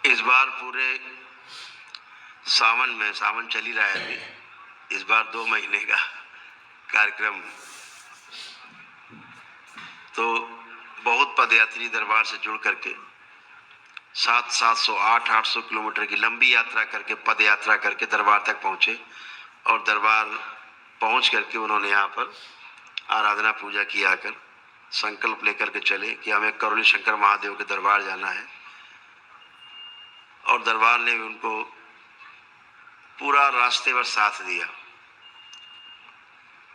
इस बार पूरे सावन में, सावन चल ही रहा है अभी, इस बार 2 महीने का कार्यक्रम, तो बहुत पदयात्री दरबार से जुड़ करके 700, 800 किलोमीटर की लंबी यात्रा करके, पद यात्रा करके दरबार तक पहुंचे और दरबार पहुंच करके उन्होंने यहाँ पर आराधना पूजा की, आकर संकल्प लेकर के चले कि हमें करौली शंकर महादेव के दरबार जाना है। और दरबार ने भी उनको पूरा रास्ते भर साथ दिया।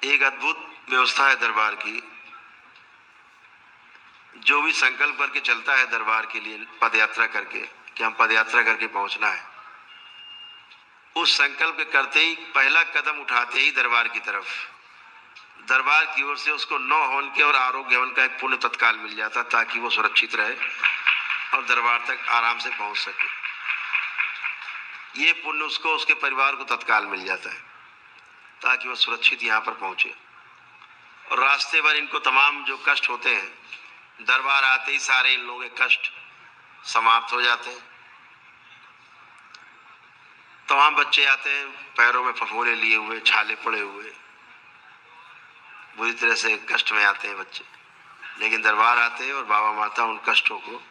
एक अद्भुत व्यवस्था है दरबार की। जो भी संकल्प करके चलता है दरबार के लिए पद यात्रा करके कि हम पद यात्रा करके पहुंचना है, उस संकल्प के करते ही, पहला कदम उठाते ही दरबार की तरफ, दरबार की ओर से उसको 9 हवन के और आरोग्य हवन का एक पुण्य तत्काल मिल जाता, ताकि वो सुरक्षित रहे और दरबार तक आराम से पहुंच सके। ये पुण्य उसको, उसके परिवार को तत्काल मिल जाता है, ताकि वो सुरक्षित यहाँ पर पहुंचे। और रास्ते भर इनको तमाम जो कष्ट होते हैं, दरबार आते ही सारे इन लोगों के कष्ट समाप्त हो जाते हैं। तमाम बच्चे आते हैं पैरों में फफोले लिए हुए, छाले पड़े हुए, बुरी तरह से कष्ट में आते हैं बच्चे, लेकिन दरबार आते हैं और बाबा माता उन कष्टों को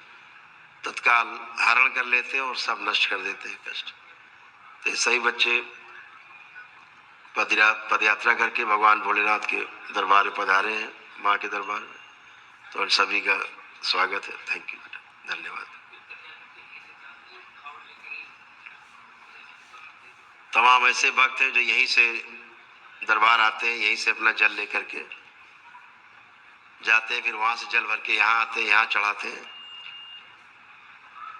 तत्काल हरण कर लेते हैं और सब नष्ट कर देते हैं कष्ट। तो सही बच्चे पदयात्रा करके भगवान भोलेनाथ के दरबार में पधारे हैं, माँ के दरबार में। तो सभी का स्वागत है। थैंक यू बेटा, धन्यवाद। तमाम ऐसे भक्त हैं जो यहीं से दरबार आते हैं, यहीं से अपना जल लेकर के जाते हैं, फिर वहां से जल भर के यहाँ आते हैं, यहाँ चढ़ाते हैं।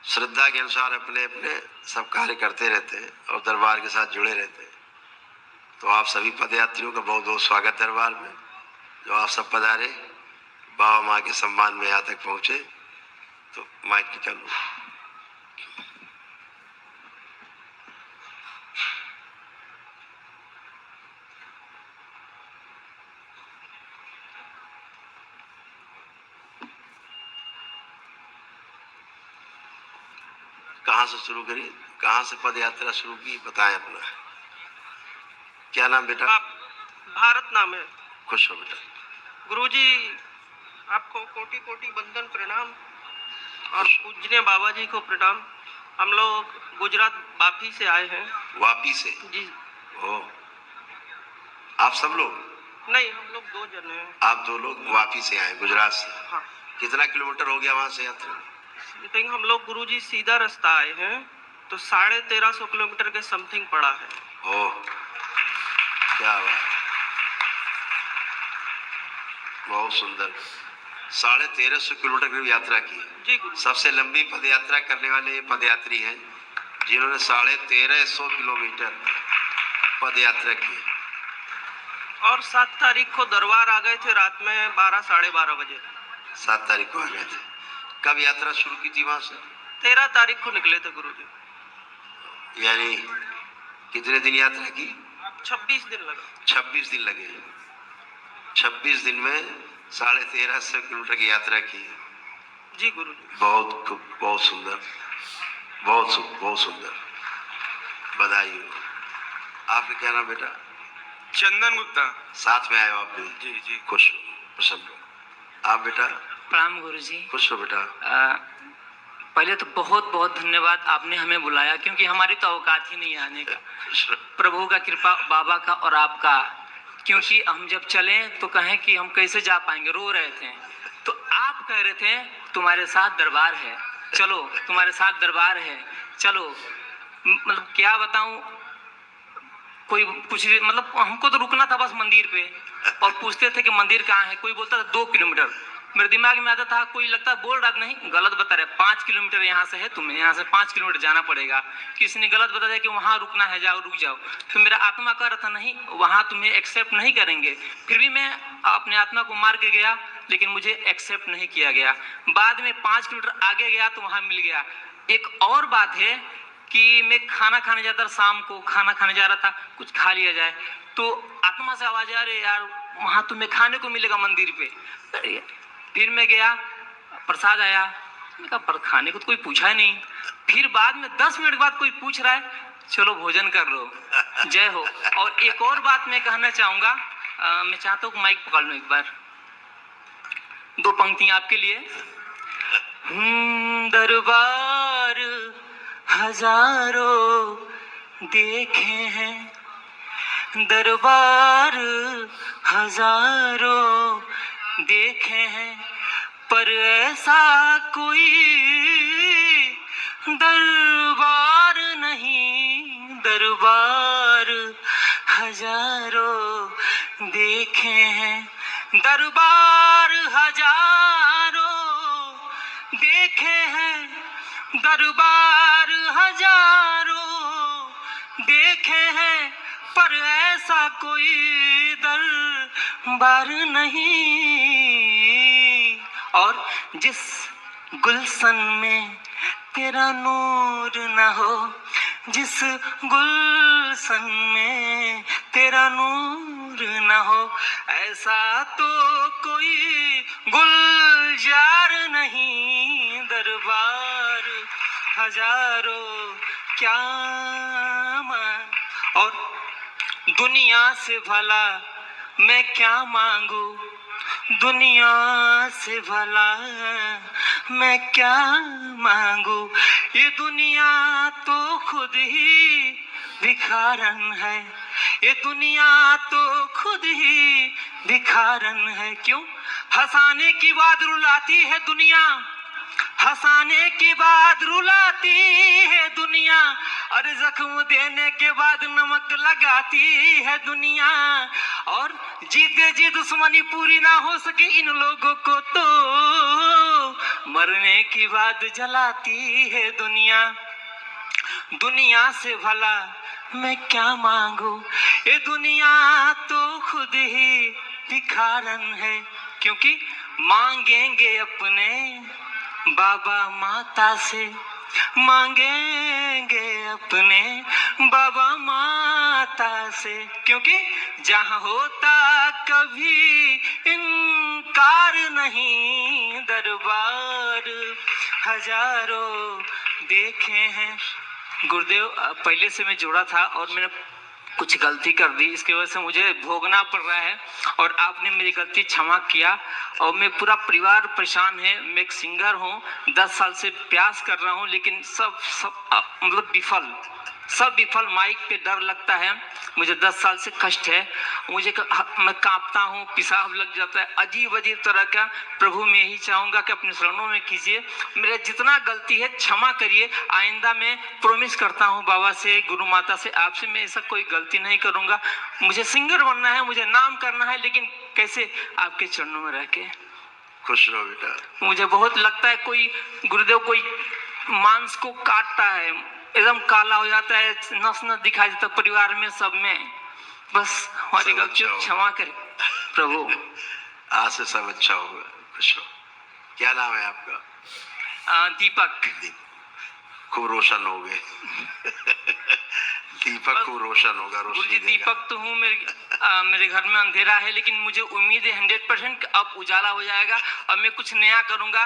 श्रद्धा के अनुसार अपने अपने सब कार्य करते रहते हैं और दरबार के साथ जुड़े रहते हैं। तो आप सभी पदयात्रियों का बहुत बहुत स्वागत दरबार में, जो आप सब पधारे, बाबा माँ के सम्मान में यहाँ तक पहुँचे। तो माइक निकाल लो। कहाँ से शुरू करी, कहाँ से पद यात्रा शुरू की, बताएं अपना। क्या नाम बेटा? भारत नाम है। खुश हो बेटा। गुरुजी, आपको कोटि कोटि बंदन प्रणाम और पूजनीय बाबा जी को प्रणाम। हम लोग गुजरात वापी से आए हैं। वापी से? जी। ओ, आप सब लोग? नहीं, हम लोग 2 जने हैं। आप 2 लोग वापी से आए, गुजरात से? हाँ। कितना किलोमीटर हो गया वहां से यात्रा? हम लोग गुरुजी सीधा रास्ता आए हैं तो 1350 किलोमीटर के समथिंग पड़ा है। ओह, क्या बात, बहुत सुंदर। 1350 किलोमीटर की यात्रा की जी। सबसे लंबी पद यात्रा करने वाले पदयात्री हैं जिन्होंने 1350 किलोमीटर पद यात्रा की। और 7 तारीख को दरबार आ गए थे रात में 12, साढ़े 12 बजे। 7 तारीख को आ गए थे। कब यात्रा शुरू की थी वहां से? 13 तारीख को निकले थे गुरुजी। यानी कितने दिन यात्रा की? 26 दिन लगा। 26 दिन लगे। 26 दिन में 1350 किलोमीटर की यात्रा की। जी गुरुजी। बहुत बहुत सुंदर, बहुत सुंदर, बधाई हो। आपका क्या नाम बेटा? चंदन गुप्ता। साथ में आए हो आप भी? जी जी। खुश हो, प्रसन्न हो। आप बेटा? प्रणाम गुरुजी। खुश हो बेटा। पहले तो बहुत बहुत धन्यवाद, आपने हमें बुलाया, क्योंकि हमारी तो औकात ही नहीं आने का। प्रभु का कृपा, बाबा का और आपका, क्योंकि हम जब चले तो कहें कि हम कैसे जा पाएंगे, रो रहे थे। तो आप कह रहे थे तुम्हारे साथ दरबार है, चलो तुम्हारे साथ दरबार है, चलो। मतलब क्या बताऊं, कोई कुछ, मतलब हमको तो रुकना था बस मंदिर पे, और पूछते थे कि मंदिर कहाँ है। कोई बोलता था 2 किलोमीटर, मेरे दिमाग में आता था, कोई लगता बोल रहा नहीं, गलत बता रहे, 5 किलोमीटर यहाँ से है, तुम्हें यहाँ से 5 किलोमीटर जाना पड़ेगा। किसी ने गलत बता दिया कि वहाँ रुकना है, जाओ रुक जाओ। फिर मेरा आत्मा कह रहा था नहीं, वहाँ तुम्हें एक्सेप्ट नहीं करेंगे। फिर भी मैं अपने आत्मा को मार के गया, लेकिन मुझे एक्सेप्ट नहीं किया गया। बाद में 5 किलोमीटर आगे गया तो वहाँ मिल गया। एक और बात है कि मैं खाना खाने जाता था, शाम को खाना खाने जा रहा था, कुछ खा लिया जाए, तो आत्मा से आवाज आ रही, यार वहाँ तुम्हें खाने को मिलेगा मंदिर पे। फिर मैं गया, प्रसाद आया, मैंने कहा पर खाने को तो कोई पूछा ही नहीं। फिर बाद में 10 मिनट बाद कोई पूछ रहा है, चलो भोजन कर लो। जय हो। और एक और बात मैं कहना चाहूंगा, मैं चाहता हूँ माइक पकड़ लूं एक बार, 2 पंक्तियां आपके लिए। दरबार हजारों देखे हैं, दरबार हजारों देखे हैं, पर ऐसा कोई दरबार नहीं, दरबार हजारों देखे हैं, दरबार हजारों देखे हैं, दरबार हजारों देखे हैं, पर ऐसा कोई दरबार नहीं। और जिस गुलशन में तेरा नूर न हो, जिस गुलशन में तेरा नूर न हो, ऐसा तो कोई गुलजार नहीं, दरबार हजारों क्या मान। और दुनिया से भला मैं क्या मांगू, दुनिया से भला मैं क्या मांगू, ये दुनिया तो खुद ही भिखारन है, ये दुनिया तो खुद ही भिखारन है। क्यों? हंसाने की बात रुलाती है दुनिया, हंसाने के बाद रुलाती है दुनिया, और जख्म देने के बाद नमक लगाती है दुनिया। और जीते जी दुश्मनी पूरी ना हो सके इन लोगों को तो मरने के बाद जलाती है दुनिया। दुनिया से भला मैं क्या मांगू, ये दुनिया तो खुद ही भिखारन है। क्योंकि मांगेंगे अपने बाबा माता से, मांगेंगे अपने बाबा माता से, क्योंकि जहाँ होता कभी इनकार नहीं, दरबार हजारों देखे हैं। गुरुदेव पहले से मैं जोड़ा था और मैंने कुछ गलती कर दी, इसकी वजह से मुझे भोगना पड़ रहा है, और आपने मेरी गलती क्षमा किया। और मैं पूरा परिवार परेशान है, मैं एक सिंगर हूँ, 10 साल से प्रयास कर रहा हूँ, लेकिन सब मतलब सब विफल। माइक पे डर लगता है, मुझे 10 साल से कष्ट है, मैं कांपता हूँ, पेशाब लग जाता है, अजीब तरह का। प्रभु मैं यही चाहूंगा कि अपने शरणों में कीजिए, मेरा जितना गलती है क्षमा करिए। आइंदा मैं प्रॉमिस करता हूँ बाबा से, गुरु माता से, आपसे मैं ऐसा कोई गलती नहीं करूंगा। मुझे सिंगर बनना है, मुझे नाम करना है, लेकिन कैसे? आपके चरणों में रह के। खुश रहो बेटा। मुझे बहुत लगता है कोई गुरुदेव कोई मांस को काटता है, एकदम काला हो जाता है, नस नस दिखाई देता परिवार में, सब में। बस हमारी गलती क्षमा करें प्रभु। आज से सब अच्छा होगा, खुश रहो। क्या नाम है आपका? दीपक। खूब रोशन हो गए। दीपक खूब रोशन होगा। गुरुजी दीपक तो हूँ, मेरे घर में अंधेरा है, लेकिन मुझे उम्मीद है 100% अब उजाला हो जाएगा और मैं कुछ नया करूंगा।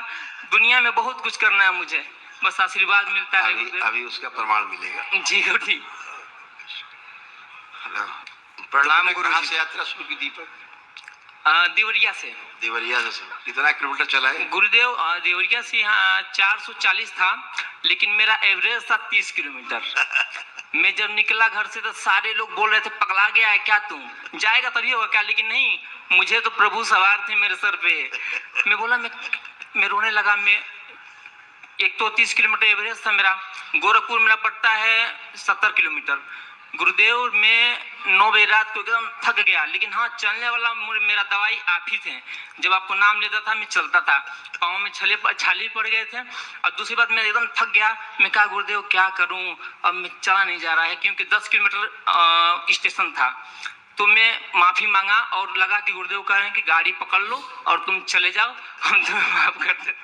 दुनिया में बहुत कुछ करना है मुझे, बस आशीर्वाद मिलता है। अभी उसका प्रमाण मिलेगा। जी गुरुजी। प्रणाम गुरु। कहाँ से यात्रा शुरू की दीपक? देवरिया से। देवरिया से कितना किलोमीटर चला है? गुरुदेव देवरिया से यहाँ 440 था, लेकिन मेरा एवरेज था 30 किलोमीटर। मैं जब निकला घर से तो सारे लोग बोल रहे थे पगला गया है क्या तू, जाएगा तभी होगा क्या? लेकिन नहीं, मुझे तो प्रभु सवार थे मेरे सर पे। मैं बोला, मैं रोने लगा। मैं एक तो 30 किलोमीटर एवरेज था मेरा, गोरखपुर मेरा पड़ता है 70 किलोमीटर। गुरुदेव मैं 9 बजे रात को एकदम थक गया, लेकिन हाँ चलने वाला मेरा दवाई आप ही थे। जब आपको नाम लेता था मैं चलता था, पाँव में छाले पड़ गए थे। और दूसरी बात, मैं एकदम थक गया। मैं कहा गुरुदेव क्या करूं, अब मैं चला नहीं जा रहा है, क्योंकि 10 किलोमीटर स्टेशन था। तो मैं माफी मांगा और लगा कि गुरुदेव कह रहे हैं कि गाड़ी पकड़ लो और तुम चले जाओ, हम तुम्हें माफ कर दे।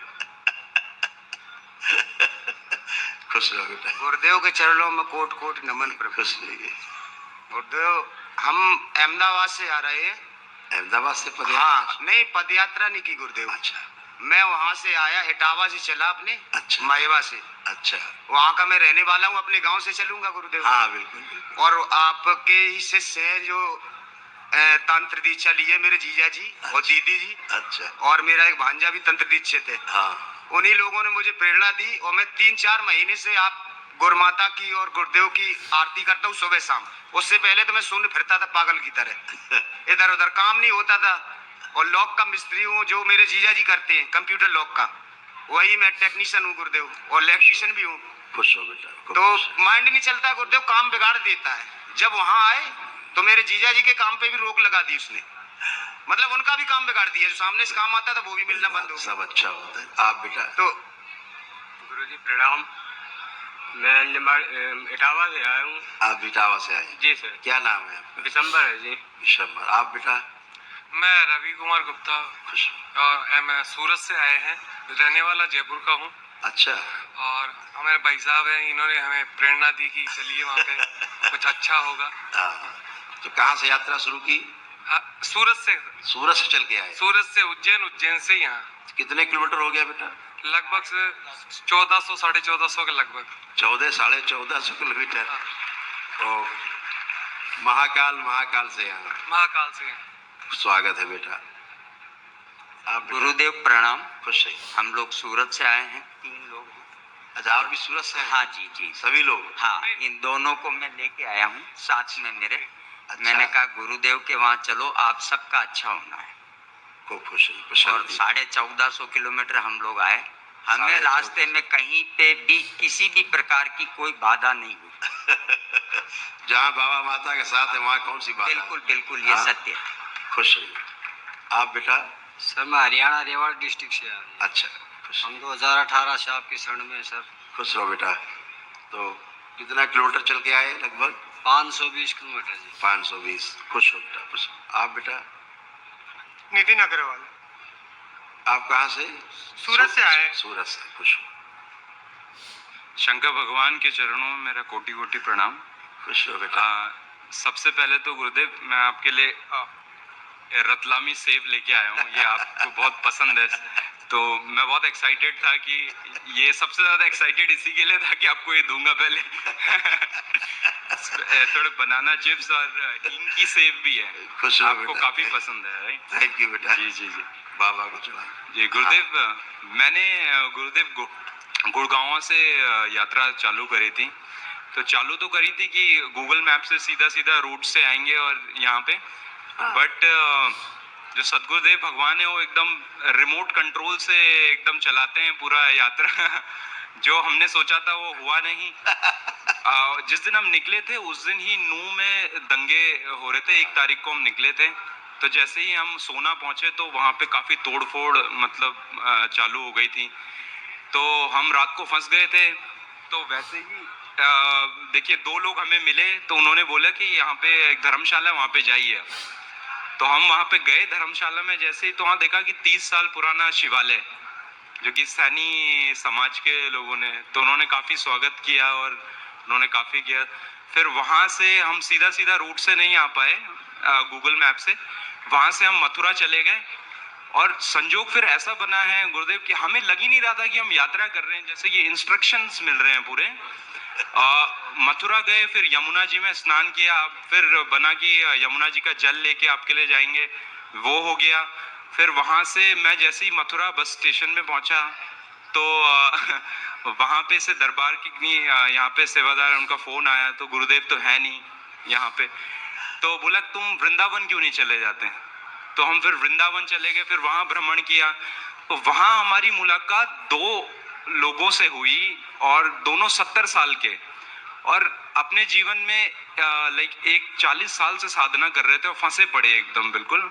खुश रहो बेटा। गुरुदेव के चरणों में कोट कोट नमन। खुश रहिए। गुरुदेव हम अहमदाबाद से आ रहे हैं। अहमदाबाद से हाँ, नहीं पदयात्रा नहीं की गुरुदेव। अच्छा। मैं वहाँ से आया, इटावा से चला अपने, अच्छा। माएवा से। अच्छा। वहाँ का मैं रहने वाला हूँ, अपने गांव से चलूंगा गुरुदेव। हाँ बिल्कुल बिल्कुल। और आपके ही शिष्य हैं जो तंत्र दीक्षा लिए, मेरे जीजा जी और दीदी जी। अच्छा। और मेरा एक भांजा भी तंत्र दीक्षित है। हाँ। उन्हीं लोगों ने मुझे प्रेरणा दी और मैं 3-4 महीने से आप गुरुमाता की और गुरुदेव की आरती करता हूँ सुबह शाम। उससे पहले तो मैं शून्य फिरता था पागल की तरह, इधर उधर काम नहीं होता था। और लॉक का मिस्त्री हूँ, जो मेरे जीजा जी करते हैं कंप्यूटर लॉक का, वही मैं टेक्नीशियन हूँ गुरुदेव, और इलेक्ट्रीशियन भी हूँ। खुश हो बेटा। तो माइंड नहीं चलता गुरुदेव, काम बिगाड़ देता है। जब वहां आए तो मेरे जीजा जी के काम पे भी रोक लगा दी उसने, मतलब उनका भी काम बिगाड़ दिया। जो सामने से काम आता था वो भी मिलना बंद हो गया। सब अच्छा होता है। आप बेटा। तो गुरुजी प्रणाम। मैं इटावा से आया हूँ। आप इटावा से आए? जी सर। क्या नाम है आपका? दिसंबर है जी। दिसंबर। आप बेटा? मैं रवि कुमार गुप्ता, खुश। और मैं सूरत से आए हैं, रहने वाला जयपुर का हूँ। अच्छा। और हमारे भाई साहब हैं, इन्होंने हमें प्रेरणा दी कि चलिए वहाँ पे कुछ अच्छा होगा। हाँ। तो कहाँ से यात्रा शुरू की? सूरत से। सूरत से चल के आए? सूरत से उज्जैन, उज्जैन से यहाँ। कितने किलोमीटर हो गया बेटा? लगभग से 1400 1450 के लगभग। 1400-1450 किलोमीटर। तो महाकाल, महाकाल से यहाँ। महाकाल से। स्वागत है बेटा। आप गुरुदेव प्रणाम। खुश है। हम लोग सूरत से आए हैं, 3 लोग हैं। अच्छा, आप भी सूरत से हैं? हाँ जी जी, सभी लोग? हाँ, इन दोनों को मैं लेके आया हूँ साथ में मेरे। अच्छा। मैंने कहा गुरुदेव के वहाँ चलो, आप सबका अच्छा होना है। खूब खुश है। प्रसन्न और है। 1450 किलोमीटर हम लोग आए। हमें 1450 रास्ते में कहीं पे भी किसी भी प्रकार की कोई बाधा नहीं हुई। जहाँ बाबा माता के साथ है वहाँ कौन सी बात है? बिल्कुल बिल्कुल, ये हाँ? सत्य है। खुश है। आप बेटा? सर मैं हरियाणा रेवाड़ डिस्ट्रिक्ट से आया हूँ। अच्छा। खुश। हम 2018 से आपकी शरण में सर। खुश रहो बेटा। तो कितना किलोमीटर चल के आए लगभग? 520 किलोमीटर जी। 520। खुश हो बेटा, खुश। आप बेटा? नितिन अग्रवाल। आप कहाँ से? सूरत से आए। सूरत से। खुश हो। शंकर भगवान के चरणों में मेरा कोटि कोटि प्रणाम। खुश हो बेटा। सबसे पहले तो गुरुदेव, मैं आपके लिए रतलामी सेब लेके आया हूँ। ये आपको बहुत पसंद है, तो मैं बहुत एक्साइटेड था कि ये सबसे ज्यादा एक्साइटेड इसी के लिए था कि आपको ये दूंगा पहले। थोड़े बनाना चिप्स और हींग की सेब भी है, खुश हो आपको बेटा। काफी पसंद है, राइट? थैंक यू बेटा। जी जी जी बाबा को चला। जी गुरुदेव, मैंने गुरुदेव गुड़गांव से यात्रा चालू करी थी। तो चालू तो करी थी कि गूगल मैप से सीधा सीधा रूट से आएंगे और यहाँ पे, बट जो सदगुरुदेव भगवान है वो एकदम रिमोट कंट्रोल से एकदम चलाते हैं पूरा यात्रा। जो हमने सोचा था वो हुआ नहीं। जिस दिन हम निकले थे उस दिन ही नू में दंगे हो रहे थे। 1 तारीख को हम निकले थे, तो जैसे ही हम सोना पहुंचे तो वहाँ पे काफी तोड़फोड़ मतलब चालू हो गई थी। तो हम रात को फंस गए थे। तो वैसे ही देखिए 2 लोग हमें मिले, तो उन्होंने बोला कि यहाँ पे एक धर्मशाला, वहाँ पे जाइए। तो हम वहाँ पे गए धर्मशाला में। जैसे ही तो वहाँ देखा कि 30 साल पुराना शिवालय, जो कि सैनी समाज के लोगों ने, तो उन्होंने काफी स्वागत किया और उन्होंने काफी किया। फिर वहाँ से हम सीधा सीधा रूट से नहीं आ पाए गूगल मैप से, वहाँ से हम मथुरा चले गए। और संजोग फिर ऐसा बना है गुरुदेव कि हमें लग ही नहीं रहा था कि हम यात्रा कर रहे हैं, जैसे ये इंस्ट्रक्शंस मिल रहे हैं पूरे। मथुरा गए, फिर यमुना जी में स्नान किया, फिर बना कि यमुना जी का जल लेके आपके लिए जाएंगे, वो हो गया। फिर वहां से मैं जैसे ही मथुरा बस स्टेशन में पहुंचा तो वहां पे से दरबार की यहाँ पे सेवादार, उनका फोन आया, तो गुरुदेव तो है नहीं यहाँ पे। तो बोला तुम वृंदावन क्यों नहीं चले जाते? तो हम फिर वृंदावन चले गए, फिर वहां भ्रमण किया। तो वहां हमारी मुलाकात 2 लोगों से हुई और दोनों 70 साल के, और अपने जीवन में लाइक एक 40 साल से साधना कर रहे थे और फंसे पड़े एकदम बिल्कुल।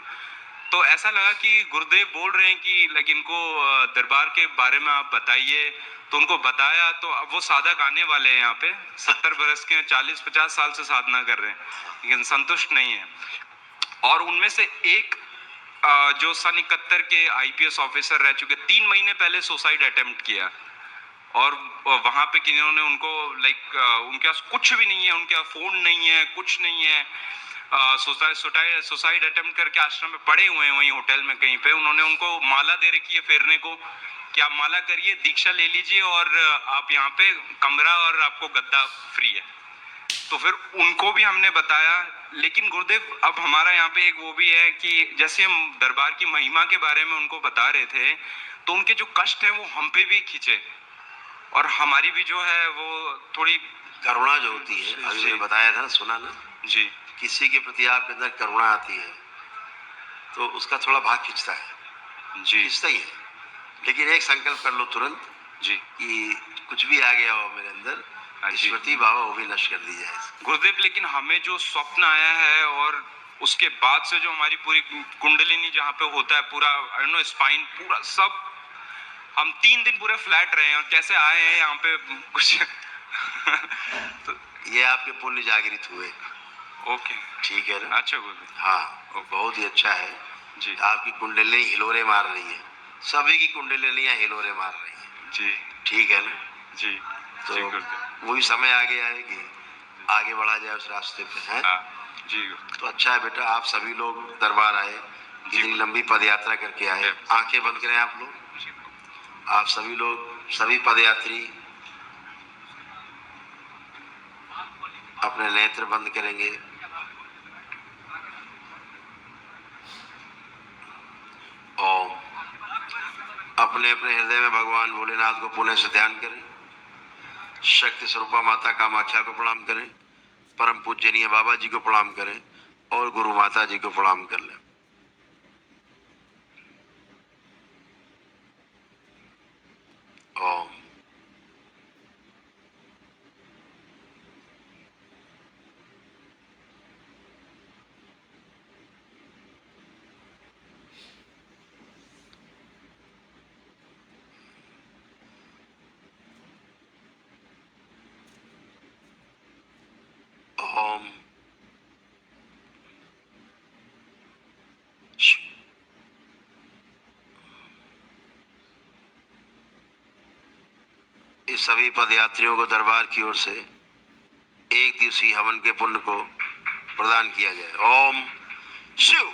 तो ऐसा लगा कि गुरुदेव बोल रहे हैं कि लाइक इनको दरबार के बारे में आप बताइए। तो उनको बताया, तो अब वो साधक आने वाले हैं यहाँ पे, 70 बरस के, 40-50 साल से साधना कर रहे हैं लेकिन संतुष्ट नहीं है। और उनमें से एक जो सन 71 के IPS ऑफिसर रह चुके, 3 महीने पहले सुसाइड अटेम्प्ट किया। और वहां पे किन्होंने उनको लाइक उनके पास कुछ भी नहीं है, उनके पास फोन नहीं है, कुछ नहीं है। सुसाइड अटेम्प्ट करके आश्रम में पड़े हुए हैं वहीं होटल में कहीं पे, उन्होंने उनको माला दे रखी है फेरने को कि आप माला करिए, दीक्षा ले लीजिए और आप यहाँ पे कमरा और आपको गद्दा फ्री है। तो फिर उनको भी हमने बताया। लेकिन गुरुदेव अब हमारा यहाँ पे एक वो भी है कि जैसे हम दरबार की महिमा के बारे में उनको बता रहे थे, तो उनके जो कष्ट हैं वो हम पे भी खींचे और हमारी भी जो है वो थोड़ी करुणा जो होती है, अभी मैंने बताया था ना, सुना ना, जी किसी के प्रति आपके अंदर करुणा आती है तो उसका थोड़ा भाग खींचता है, जी खींचता ही है। लेकिन एक संकल्प कर लो तुरंत जी कि कुछ भी आ गया हो मेरे अंदर, हाँ जी। स्मृति बाबा वो भी नष्ट कर दी जाए। गुरुदेव, लेकिन हमें जो स्वप्न आया है और उसके बाद से जो हमारी पूरी कुंडलिनी जहाँ पे होता है पूरा स्पाइन पूरा सब, हम 3 दिन पूरे फ्लैट रहे हैं और कैसे आए हैं यहाँ पे कुछ तो ये आपके पुण्य जागृत हुए, ओके ठीक है ना? अच्छा गुरुदेव, हाँ, बहुत ही अच्छा है जी आपकी कुंडली हिलोरे मार रही है, सभी की कुंडलियां हिलोरे मार रही है, जी ठीक है ना? जी तो जी गुरुदेव, वही समय आ गया है कि आगे बढ़ा जाए उस रास्ते पे, है? हाँ जी गुरुदेव, तो अच्छा है बेटा, आप सभी लोग दरबार आए, इतनी लंबी पद यात्रा करके आए। आंखें बंद करें आप लोग, जी आप सभी लोग, सभी पदयात्री अपने नेत्र बंद करेंगे। ओम। अपने अपने हृदय में भगवान भोलेनाथ को पुण्य से ध्यान करें। शक्ति स्वरूपा माता कामाख्या को प्रणाम करें, परम पूजनीय बाबा जी को प्रणाम करें और गुरु माता जी को प्रणाम कर लें। ओम। ओम। इस सभी पदयात्रियों को दरबार की ओर से एक दिवसीय हवन के पुण्य को प्रदान किया जाए। ओम शिव।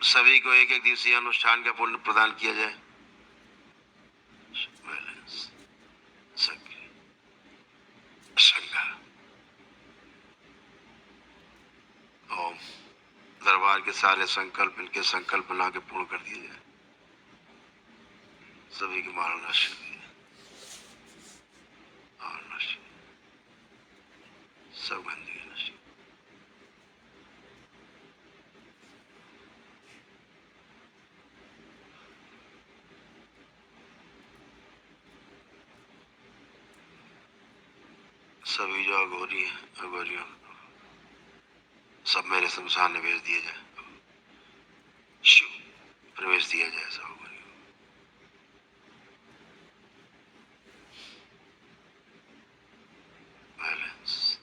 सभी को एक एक दिवसीय अनुष्ठान का पुण्य प्रदान किया जाए। ओम। दरबार के सारे संकल्प इनके संकल्प बना के पूर्ण कर दिए जाए। सभी की मारण नष्ट कर दिए, नष्ट, सब गंदगी नष्ट। सभी जो अघोरी है, अघोरियों सब मेरे शमशान में भेज दिए जाए। शिव प्रवेश दिया जाए सब अघोरियों। बैलेंस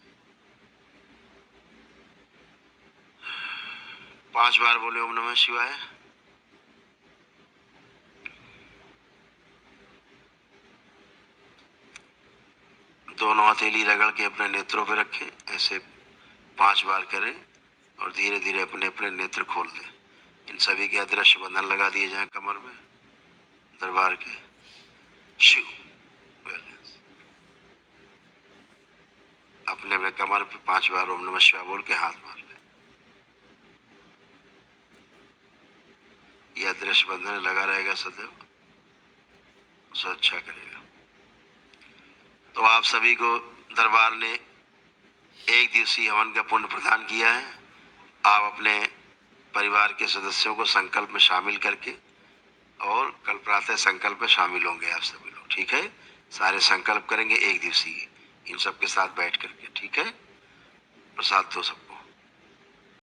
5 बार बोले ओम नमः शिवाय। दोनों हथेली रगड़ के अपने नेत्रों पे रखें, ऐसे 5 बार करें और धीरे धीरे अपने अपने नेत्र खोल दें। इन सभी के अदृश्य बंधन लगा दिए जाएं कमर में दरबार के। शिव बैलेंस। अपने अपने कमर पे 5 बार ओम नमः शिवाय बोल के हाथ मार लें। यह अदृश्य बंधन लगा रहेगा सदैव, उसे अच्छा करेगा। तो आप सभी को दरबार ने एक दिवसीय हवन का पुण्य प्रदान किया है। आप अपने परिवार के सदस्यों को संकल्प में शामिल करके और कल प्रातः संकल्प में शामिल होंगे आप सभी लोग, ठीक है? सारे संकल्प करेंगे एक दिवसीय इन सब के साथ बैठ करके, ठीक है? प्रसाद दो सब।